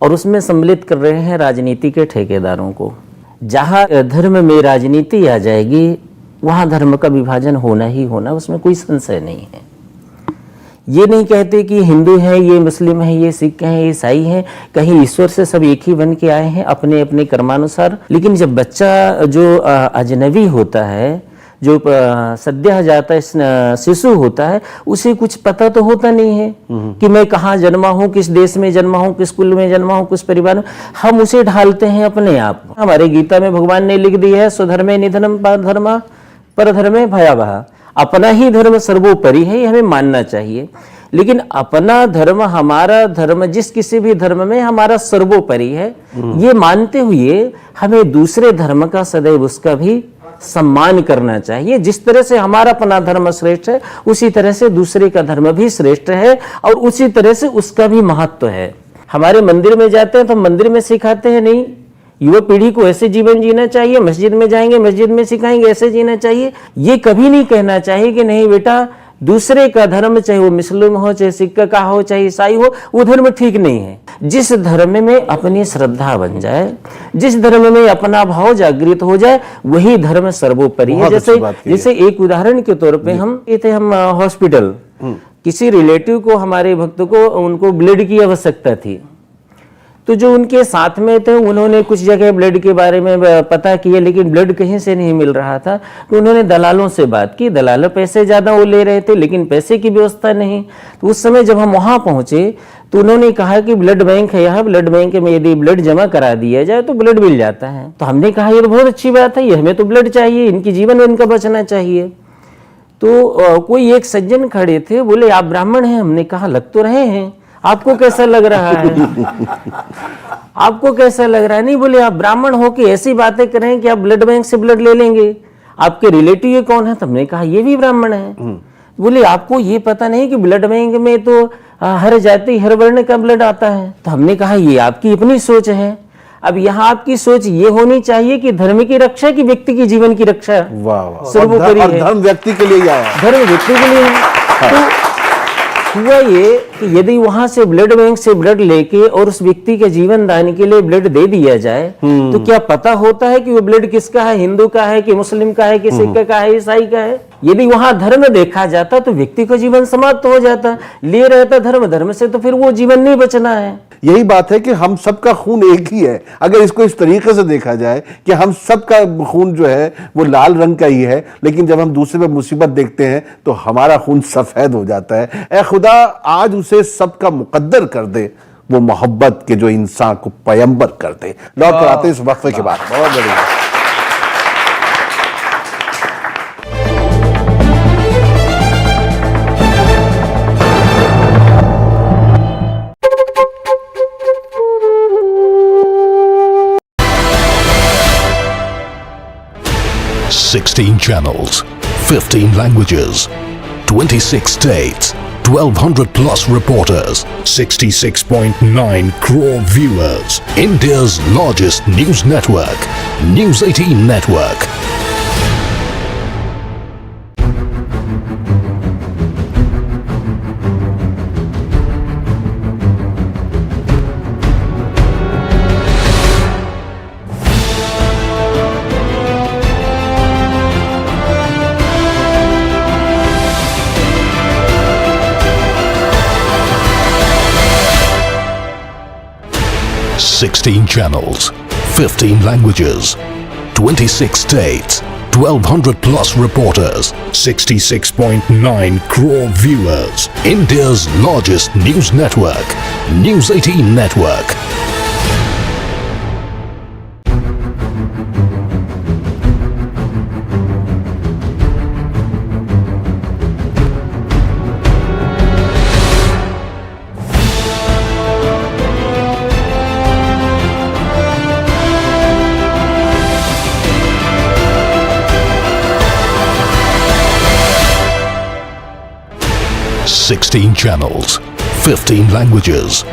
और उसमें सम्मिलित कर रहे हैं राजनीति के ठेकेदारों को। जहाँ धर्म में राजनीति आ जाएगी वहाँ धर्म का विभाजन होना ही होना, उसमें कोई संशय नहीं है। ये नहीं कहते कि हिंदू हैं, ये मुस्लिम हैं, ये सिख हैं, ये ईसाई हैं, कहीं ईश्वर से सब एक ही बन के आए हैं अपने अपने कर्मानुसार। लेकिन जब बच्चा जो अजनबी होता है, जो सद्य जाता शिशु होता है, उसे कुछ पता तो होता नहीं है कि मैं कहाँ जन्मा हूँ, किस देश में जन्मा हूँ, किस कुल में जन्मा हूँ, किस परिवार में। हम उसे ढालते हैं अपने आप। हमारे गीता में भगवान ने लिख दी है, स्वधर्मे निधनम धर्म परधर्मे भयावह। अपना ही धर्म सर्वोपरि है, ये हमें मानना चाहिए। लेकिन अपना धर्म, हमारा धर्म, जिस किसी भी धर्म में हमारा सर्वोपरि है, ये मानते हुए हमें दूसरे धर्म का सदैव उसका भी सम्मान करना चाहिए। जिस तरह से हमारा अपना धर्म श्रेष्ठ है, उसी तरह से दूसरे का धर्म भी श्रेष्ठ है, और उसी तरह से उसका भी महत्व है। हमारे मंदिर में जाते हैं तो मंदिर में सिखाते हैं नहीं, युवा पीढ़ी को ऐसे जीवन जीना चाहिए। मस्जिद में जाएंगे, मस्जिद में सिखाएंगे ऐसे जीना चाहिए। ये कभी नहीं कहना चाहिए कि नहीं बेटा, दूसरे का धर्म, चाहे वो मुस्लिम हो, चाहे सिख का हो, चाहे ईसाई हो, वो धर्म ठीक नहीं है। जिस धर्म में अपनी श्रद्धा बन जाए, जिस धर्म में अपना भाव जागृत हो जाए, वही धर्म सर्वोपरि है। जैसे एक उदाहरण के तौर पे हम हॉस्पिटल, किसी रिलेटिव को, हमारे भक्त को, उनको ब्लड की आवश्यकता थी, तो जो उनके साथ में थे उन्होंने कुछ जगह ब्लड के बारे में पता किया, लेकिन ब्लड कहीं से नहीं मिल रहा था। तो उन्होंने दलालों से बात की, दलाल पैसे ज़्यादा वो ले रहे थे, लेकिन पैसे की व्यवस्था नहीं। तो उस समय जब हम वहाँ पहुँचे तो उन्होंने कहा कि ब्लड बैंक है यहाँ, ब्लड बैंक में यदि ब्लड जमा करा दिया जाए तो ब्लड मिल जाता है। तो हमने कहा ये तो बहुत अच्छी बात है, ये हमें तो ब्लड चाहिए, इनकी जीवन इनका बचना चाहिए। तो कोई एक सज्जन खड़े थे, बोले आप ब्राह्मण हैं? हमने कहा लग तो रहे हैं, आपको कैसा लग रहा है? आपको कैसा लग रहा है? नहीं, बोले आप ब्राह्मण हो के ऐसी बातें कर रहे हैं कि आप ब्लड बैंक से ब्लड ले लेंगे, आपके रिलेटिव ये कौन है? तो हमने कहा ये भी ब्राह्मण है। बोले आपको ये पता नहीं कि ब्लड बैंक में तो हर जाति हर वर्ण का ब्लड आता है? तो हमने कहा ये आपकी अपनी सोच है। अब यहाँ आपकी सोच ये होनी चाहिए कि धर्म की रक्षा की व्यक्ति की जीवन की रक्षा सर्वोपरि है। धर्म व्यक्ति के लिए आया, धर्म व्यक्ति के लिए है। तो हुआ ये कि यदि वहां से ब्लड बैंक से ब्लड लेके और उस व्यक्ति के जीवन दान के लिए ब्लड दे दिया जाए, तो क्या पता होता है कि वो ब्लड किसका है? हिंदू का है कि मुस्लिम का है कि सिख का है, ईसाई का है? यदि वहां धर्म देखा जाता तो व्यक्ति का जीवन समाप्त हो जाता। ले रहता धर्म, धर्म से तो फिर वो जीवन नहीं बचना है। यही बात है कि हम सबका खून एक ही है। अगर इसको इस तरीके से देखा जाए कि हम सबका खून जो है वो लाल रंग का ही है, लेकिन जब हम दूसरे पे मुसीबत देखते हैं तो हमारा खून सफेद हो जाता है। ऐ खुदा, आज उसे सबका मुकद्दर कर दे, वो मोहब्बत के जो इंसान को पैगंबर कर दे। लौट कर आते इस वक्फे के बाद। बहुत बढ़िया। 16 channels, 15 languages, 26 states, 1200 plus reporters, 66.9 crore viewers. India's largest news network, News 18 Network. Sixteen channels, 15 languages, 26 states, 1200 plus reporters, 66.9 crore viewers. India's largest news network, News 18 Network. Sixteen channels, 15 languages,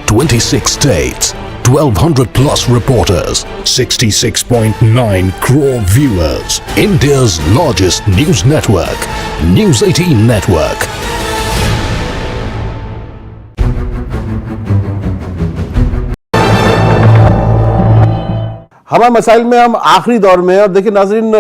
26 states, 1200 plus reporters, 66.9 crore viewers. India's largest news network, News 18 Network. हमारे मसाइल में हम आखिरी दौर में हैं और देखिए नाज़रीन,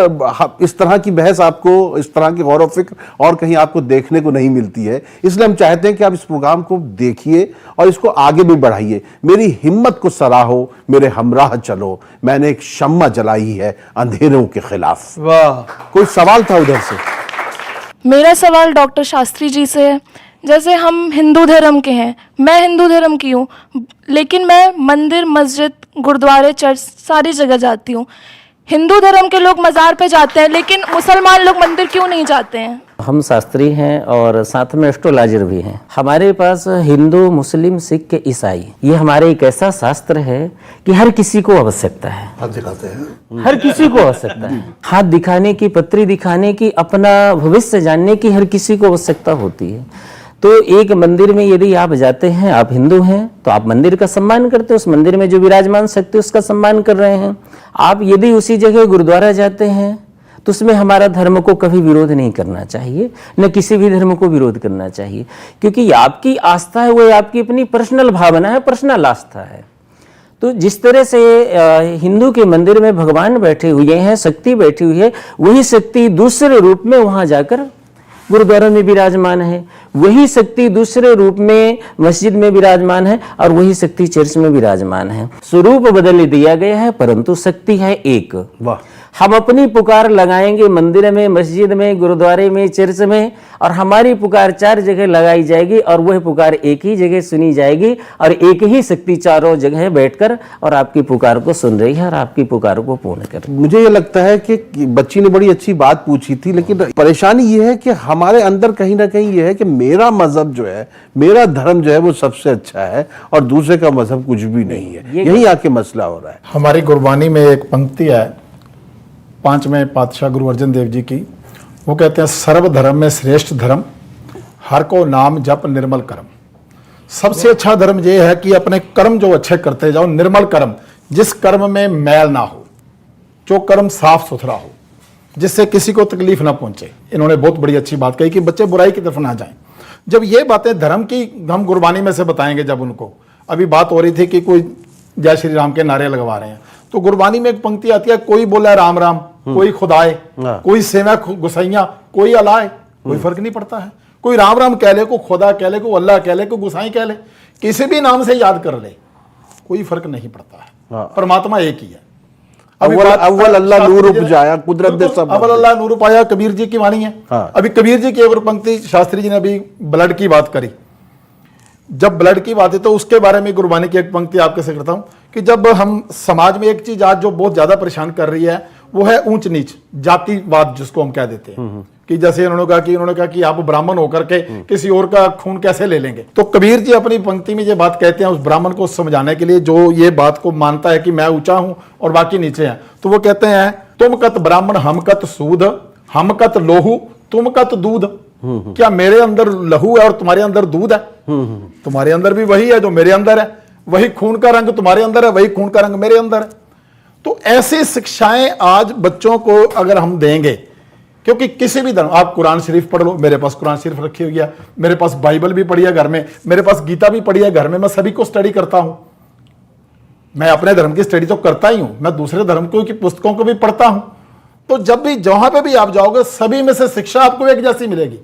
इस तरह की बहस आपको, इस तरह की गौर व फिक्र और कहीं आपको देखने को नहीं मिलती है। इसलिए हम चाहते हैं कि आप इस प्रोग्राम को देखिए और इसको आगे भी बढ़ाइए। मेरी हिम्मत को सराहो, मेरे हमराह चलो, मैंने एक शम्मा जलाई है अंधेरों के खिलाफ। वाह, कोई सवाल था उधर से? मेरा सवाल डॉक्टर शास्त्री जी से है। जैसे हम हिंदू धर्म के हैं, मैं हिंदू धर्म की हूँ, लेकिन मैं मंदिर, मस्जिद, गुरुद्वारे, चर्च सारी जगह जाती हूँ। हिंदू धर्म के लोग मज़ार पे जाते हैं, लेकिन मुसलमान लोग मंदिर क्यों नहीं जाते हैं? हम शास्त्री हैं और साथ में एस्ट्रोलॉजर भी हैं। हमारे पास हिंदू, मुस्लिम, सिख, ईसाई, ये हमारे एक ऐसा शास्त्र है कि हर किसी को आवश्यकता है। हाथ दिखाते हैं, हर किसी को आवश्यकता है। हाथ दिखाने की, पत्री दिखाने की, अपना भविष्य जानने की हर किसी को आवश्यकता होती है। तो एक मंदिर में यदि आप जाते हैं, आप हिंदू हैं तो आप मंदिर का सम्मान करते हो, उस मंदिर में जो विराजमान शक्ति उसका सम्मान कर रहे हैं। आप यदि उसी जगह गुरुद्वारा जाते हैं तो उसमें हमारा धर्म को कभी विरोध नहीं करना चाहिए, न किसी भी धर्म को विरोध करना चाहिए, क्योंकि ये आपकी आस्था है, वो आपकी अपनी पर्सनल भावना है, पर्सनल आस्था है। तो जिस तरह से हिंदू के मंदिर में भगवान बैठे हुए हैं, शक्ति बैठी हुई है, वही शक्ति दूसरे रूप में वहां जाकर गुरुद्वारा में विराजमान है, वही शक्ति दूसरे रूप में मस्जिद में विराजमान है और वही शक्ति चर्च में विराजमान है। स्वरूप बदल दिया गया है परंतु शक्ति है एक। वाह, हम अपनी पुकार लगाएंगे मंदिर में, मस्जिद में, गुरुद्वारे में, चर्च में, और हमारी पुकार चार जगह लगाई जाएगी और वह पुकार एक ही जगह सुनी जाएगी और एक ही शक्ति चारों जगह बैठकर और आपकी पुकार को सुन रही है और आपकी पुकार को पूर्ण कर रही है। मुझे ये लगता है कि बच्ची ने बड़ी अच्छी बात पूछी थी, लेकिन परेशानी ये है कि हमारे अंदर कहीं ना कहीं ये है कि मेरा मजहब जो है, मेरा धर्म जो है वो सबसे अच्छा है और दूसरे का मजहब कुछ भी नहीं है। यही आके मसला हो रहा है। हमारी गुरबानी में एक पंक्ति है 5वें पातशाह गुरु अर्जन देव जी की, वो कहते हैं सर्व धर्म में श्रेष्ठ धर्म, हर को नाम जप निर्मल कर्म। सबसे अच्छा धर्म ये है कि अपने कर्म जो अच्छे करते जाओ, निर्मल कर्म, जिस कर्म में मैल ना हो, जो कर्म साफ सुथरा हो, जिससे किसी को तकलीफ ना पहुंचे। इन्होंने बहुत बड़ी अच्छी बात कही कि बच्चे बुराई की तरफ ना जाएं। जब ये बातें धर्म की हम गुरबानी में से बताएंगे, जब उनको अभी बात हो रही थी कि कोई जय श्री राम के नारे लगवा रहे हैं, तो गुरबानी में एक पंक्ति आती है, कोई बोला राम राम, कोई खुदाए, कोई सेवा गुसाइया, कोई अलाए, कोई फर्क नहीं पड़ता है। कोई राम राम कह ले, को खुदा कह ले, को अल्लाह कह ले, को गुसाई कह ले, किसी भी नाम से याद कर ले, कोई फर्क नहीं पड़ता है। परमात्मा एक ही है। अव्वल अल्लाह नूर उपजाया, कुदरत दे सब अव्वल अल्लाह नूर उपजाया, कबीर जी की वाणी है। अभी कबीर जी की एक पंक्ति शास्त्री जी ने अभी ब्लड की बात करी, जब ब्लड की बात है तो उसके बारे में गुरबानी की एक पंक्ति आपके से करता हूं कि जब हम समाज में एक चीज आज जो बहुत ज्यादा परेशान कर रही है वो है ऊंच नीच, जातिवाद जिसको हम कह देते हैं। कि जैसे उन्होंने कहा कि आप ब्राह्मण होकर के किसी और का खून कैसे ले लेंगे। तो कबीर जी अपनी पंक्ति में ये बात कहते हैं उस ब्राह्मण को समझाने के लिए जो ये बात को मानता है कि मैं ऊंचा हूं और बाकी नीचे हैं। तो वो कहते हैं तुम कत ब्राह्मण हम कत सूद, हम कत लोहू तुम कत दूध। क्या मेरे अंदर लहू है और तुम्हारे अंदर दूध है? तुम्हारे अंदर भी वही है जो मेरे अंदर है, वही खून का रंग तुम्हारे अंदर है, वही खून का रंग मेरे अंदर है। तो ऐसी शिक्षाएं आज बच्चों को अगर हम देंगे, क्योंकि किसी भी धर्म, आप कुरान शरीफ पढ़ लो, मेरे पास कुरान शरीफ रखी हुई है, मेरे पास बाइबल भी पढ़ी है घर में, मेरे पास गीता भी पढ़ी है घर में, मैं सभी को स्टडी करता हूं। मैं अपने धर्म की स्टडी तो करता ही हूं, मैं दूसरे धर्म की पुस्तकों को भी पढ़ता हूं। तो जब भी जहां पे भी आप जाओगे, सभी में से शिक्षा आपको एक जैसी मिलेगी।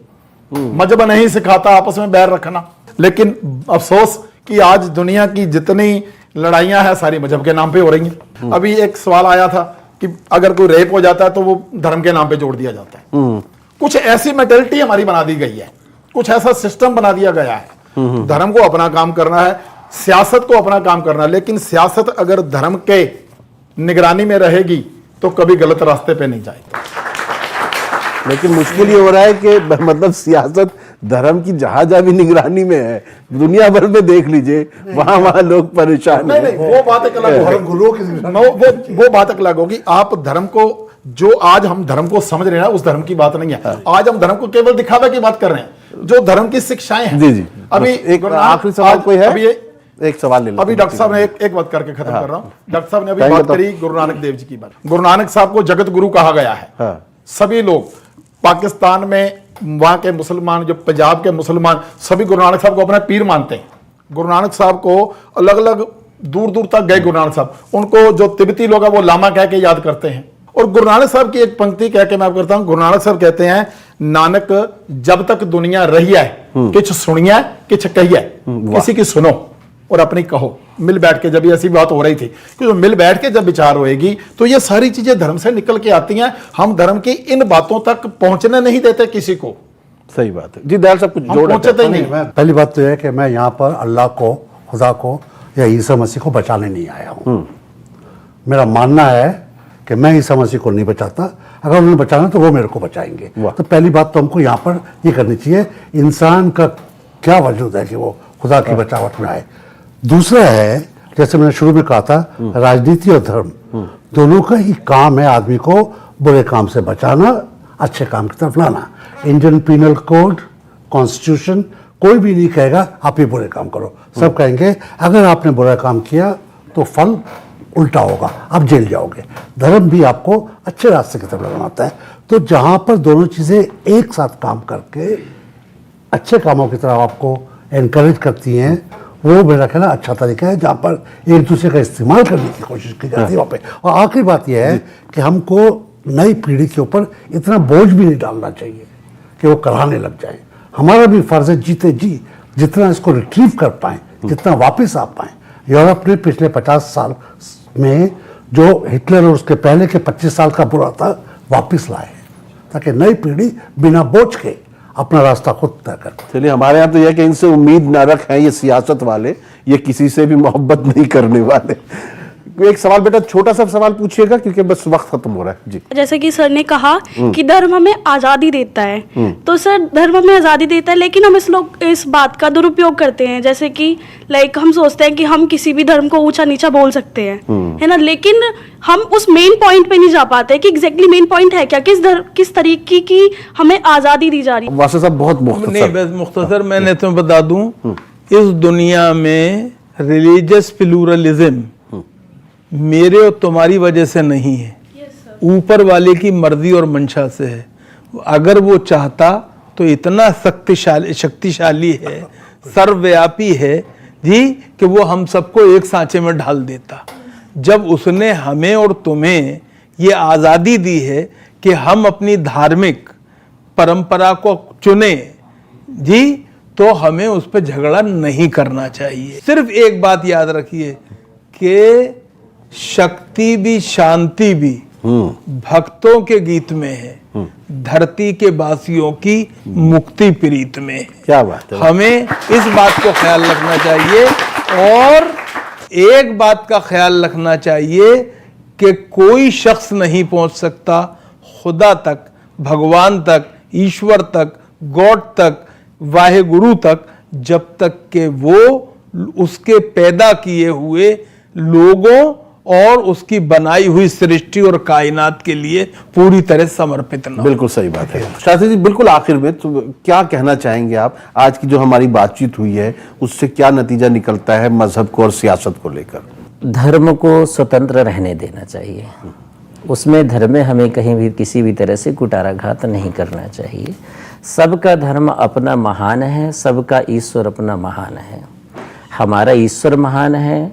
मजहब नहीं सिखाता आपस में बैर रखना, लेकिन अफसोस कि आज दुनिया की जितनी लड़ाइयां हैं सारी मजहब के नाम पे हो रही हैं। अभी एक सवाल आया था कि अगर कोई रेप हो जाता है तो वो धर्म के नाम पे जोड़ दिया जाता है। कुछ ऐसी मेंटालिटी हमारी बना दी गई है, कुछ ऐसा सिस्टम बना दिया गया है। धर्म को अपना काम करना है, सियासत को अपना काम करना है, लेकिन सियासत अगर धर्म के निगरानी में रहेगी तो कभी गलत रास्ते पे नहीं जाएगी। लेकिन मुश्किल ये हो रहा है कि मतलब सियासत धर्म की जहां भी निगरानी में है, दुनिया भर में देख लीजिए, वहां लोग परेशान हैं। नहीं, वो बात एक अलग होगी, वो बात एक अलग होगी। आप धर्म को, जो आज हम धर्म को समझ रहे हैं, उस धर्म की बात नहीं है। आज हम धर्म को केवल दिखावे की बात कर रहे हैं, जो धर्म की शिक्षाएं हैं। जी। अभी एक आखिरी सवाल कोई है? अभी एक सवाल ले लो। अभी डॉक्टर साहब ने एक बात करके खत्म कर रहा हूं। डॉक्टर साहब ने अभी बात करी गुरु नानक देव जी की बात। गुरु नानक साहब को जगत गुरु कहा गया है। सभी लोग पाकिस्तान में, वहां के मुसलमान, जो पंजाब के मुसलमान, सभी गुरु नानक साहब को अपना पीर मानते हैं। गुरु नानक साहब को अलग अलग दूर दूर तक गए गुरु नानक साहब, उनको जो तिब्बती लोग हैं वो लामा कह के याद करते हैं। और गुरु नानक साहब की एक पंक्ति कह के मैं करता हूं। गुरु नानक साहब कहते हैं, नानक जब तक दुनिया रही है किछ सुनिया किछ कहिए, किसी की सुनो और अपनी कहो। मिल बैठ के, जब ये ऐसी बात हो रही थी कि मिल बैठ के जब विचार होएगी तो ये सारी चीजें धर्म से निकल के आती हैं। हम धर्म की इन बातों तक पहुंचने नहीं देते किसी को। सही बात है जी। दयाल साहब कुछ जोड़ पहुंचते नहीं। पहली बात तो यह है कि मैं यहाँ पर अल्लाह को, खुदा को या ईसा मसीह को बचाने नहीं आया हूँ। मेरा मानना है कि मैं ईसा मसीह को नहीं बचाता, अगर उन्हें बचाना तो वो मेरे को बचाएंगे। तो पहली बात तो हमको यहाँ पर ये करनी चाहिए, इंसान का क्या वजूद है कि वो खुदा की बचावट में आए। दूसरा है, जैसे मैंने शुरू में कहा था, राजनीति और धर्म दोनों का ही काम है आदमी को बुरे काम से बचाना, अच्छे काम की तरफ लाना। इंडियन पीनल कोड, कॉन्स्टिट्यूशन, कोई भी नहीं कहेगा आप ये बुरे काम करो। सब कहेंगे अगर आपने बुरा काम किया तो फल उल्टा होगा, आप जेल जाओगे। धर्म भी आपको अच्छे रास्ते की तरफ लगाता है। तो जहां पर दोनों चीजें एक साथ काम करके अच्छे कामों की तरफ आपको एनकरेज करती हैं, वो मेरा कहना अच्छा तरीका है, जहाँ पर एक दूसरे का इस्तेमाल करने की कोशिश की जाती है वहाँ पे। और आखिरी बात यह है कि हमको नई पीढ़ी के ऊपर इतना बोझ भी नहीं डालना चाहिए कि वो कराने लग जाए। हमारा भी फर्ज है जीते जी जितना इसको रिट्रीव कर पाएँ, जितना वापस आ पाएँ। यूरोप ने पिछले 50 साल में जो हिटलर और उसके पहले के 25 साल का बुरा था वापस लाए, ताकि नई पीढ़ी बिना बोझ के अपना रास्ता खुद तय कर। चलिए, हमारे यहाँ तो यह कि इनसे उम्मीद ना रखें ये सियासत वाले, ये किसी से भी मोहब्बत नहीं करने वाले। एक सवाल बेटा, छोटा सा सवाल पूछिएगा क्योंकि बस वक्त खत्म हो रहा है जी। जैसे कि सर ने कहा कि धर्म हमें आज़ादी देता है, तो सर धर्म हमें आज़ादी देता है, लेकिन हम इस बात का दुरुपयोग करते हैं। जैसे कि लाइक हम सोचते हैं कि हम किसी भी धर्म को ऊंचा नीचा बोल सकते हैं, है ना, लेकिन हम उस मेन पॉइंट पे नहीं जा पाते कि एग्जैक्टली मेन पॉइंट है क्या, किस तरीके की हमें आज़ादी दी जा रही है। वासा साहब बहुत मुख्तसर मैं तुम्हें बता दूं, इस दुनिया में रिलीजियस प्लूरलिज्म मेरे और तुम्हारी वजह से नहीं है, ऊपर वाले की मर्जी और मंशा से है। अगर वो चाहता तो इतना शक्तिशाली है, सर्वव्यापी है जी, कि वो हम सबको एक सांचे में ढाल देता। जब उसने हमें और तुम्हें ये आज़ादी दी है कि हम अपनी धार्मिक परंपरा को चुने जी, तो हमें उस पर झगड़ा नहीं करना चाहिए। सिर्फ एक बात याद रखिए कि शक्ति भी शांति भी भक्तों के गीत में है, धरती के वासियों की मुक्ति प्रीत में है। क्या बात है। हमें इस बात को ख्याल रखना चाहिए, और एक बात का ख्याल रखना चाहिए कि कोई शख्स नहीं पहुंच सकता खुदा तक, भगवान तक, ईश्वर तक, गॉड तक, वाहे गुरु तक, जब तक कि वो उसके पैदा किए हुए लोगों और उसकी बनाई हुई सृष्टि और कायनात के लिए पूरी तरह समर्पित ना हो। बिल्कुल सही बात है। शास्त्री जी, बिल्कुल आखिर में तो क्या कहना चाहेंगे आप? आज की जो हमारी बातचीत हुई है उससे क्या नतीजा निकलता है मजहब को और सियासत को लेकर? धर्म को स्वतंत्र रहने देना चाहिए, उसमें धर्म में हमें कहीं भी किसी भी तरह से कुटाराघात नहीं करना चाहिए। सबका धर्म अपना महान है, सबका ईश्वर अपना महान है। हमारा ईश्वर महान है,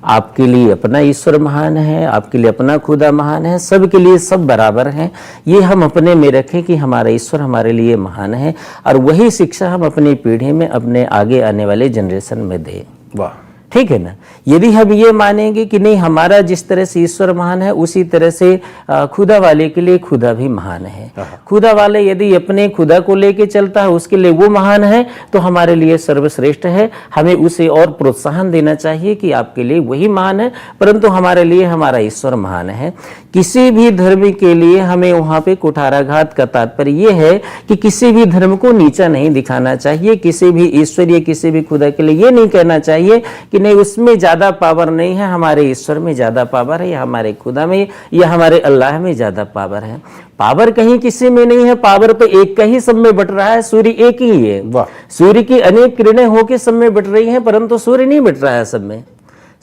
आपके लिए अपना ईश्वर महान है, आपके लिए अपना खुदा महान है, सबके लिए सब बराबर हैं। ये हम अपने में रखें कि हमारा ईश्वर हमारे लिए महान है, और वही शिक्षा हम अपनी पीढ़ी में, अपने आगे आने वाले जनरेशन में दें। वाह, ठीक है ना। यदि हम ये मानेंगे कि नहीं, हमारा जिस तरह से ईश्वर महान है उसी तरह से खुदा वाले के लिए खुदा भी महान है। खुदा वाले यदि अपने खुदा को लेके चलता है, उसके लिए वो महान है, तो हमारे लिए सर्वश्रेष्ठ है। हमें उसे और प्रोत्साहन देना चाहिए कि आपके लिए वही महान है, परंतु हमारे लिए हमारा ईश्वर महान है। किसी भी धर्म के लिए हमें वहाँ पे कुठाराघात का तात्पर्य ये है कि किसी भी धर्म को नीचा नहीं दिखाना चाहिए, किसी भी ईश्वर या किसी भी खुदा के लिए ये नहीं कहना चाहिए कि नहीं उसमें ज्यादा पावर नहीं है, हमारे ईश्वर में ज्यादा पावर है, या हमारे खुदा में या हमारे अल्लाह में ज्यादा पावर है। पावर कहीं किसी में नहीं है, पावर तो एक का ही सब में बट रहा है, सूर्य एक ही है। सूर्य की अनेक किरणें होकर सब में बट रही हैं, परंतु सूर्य नहीं बट रहा है सब में।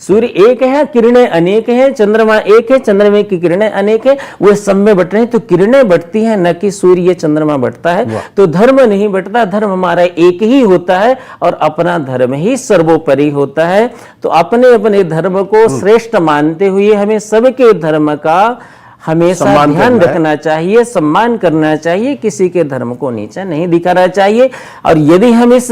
सूर्य एक है, किरणें अनेक हैं, चंद्रमा एक है, चंद्रमा की किरणें अनेक है, वो सब में बट रहे हैं। तो किरणें बढ़ती हैं, न कि सूर्य या चंद्रमा बढ़ता है। तो धर्म नहीं बढ़ता, धर्म हमारा एक ही होता है और अपना धर्म ही सर्वोपरि होता है। तो अपने अपने धर्म को श्रेष्ठ मानते हुए हमें सबके धर्म का हमेशा ध्यान रखना चाहिए, सम्मान करना चाहिए, किसी के धर्म को नीचा नहीं दिखाना चाहिए। और यदि हम इस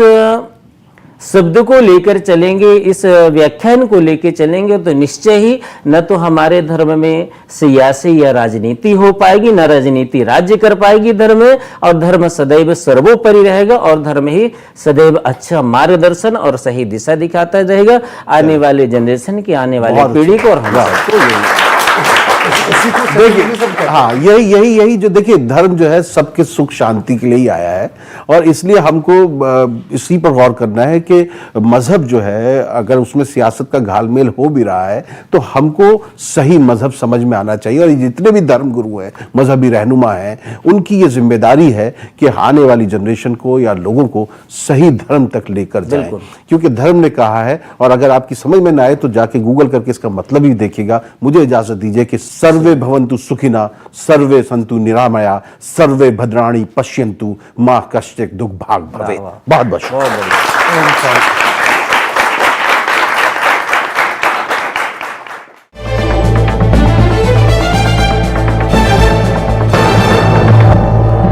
शब्द को लेकर चलेंगे, इस व्याख्यान को लेकर चलेंगे, तो निश्चय ही न तो हमारे धर्म में सियासी या राजनीति हो पाएगी, न राजनीति राज्य कर पाएगी धर्म में, और धर्म सदैव सर्वोपरि रहेगा, और धर्म ही सदैव अच्छा मार्गदर्शन और सही दिशा दिखाता रहेगा आने वाले जनरेशन की, आने वाली पीढ़ी को और हम सबको। देखिए, हाँ, यही जो देखिए, धर्म जो है सबके सुख शांति के लिए ही आया है, और इसलिए हमको इसी पर गौर करना है कि मजहब जो है, अगर उसमें सियासत का घालमेल हो भी रहा है, तो हमको सही मजहब समझ में आना चाहिए। और जितने भी धर्म गुरु हैं, मजहबी रहनुमा हैं, उनकी ये जिम्मेदारी है कि आने वाली जनरेशन को या लोगों को सही धर्म तक लेकर जाएं, क्योंकि धर्म ने कहा है। और अगर आपकी समझ में ना आए तो जाके गूगल करके इसका मतलब ही देखिएगा। मुझे इजाजत दीजिए कि सर्वे भवन्तु सुखिना, सर्वे सन्तु निरामया, सर्वे भद्राणि पश्यन्तु, माँ कश्चित् दुःख भाग् भवेत्। बहुत बहुत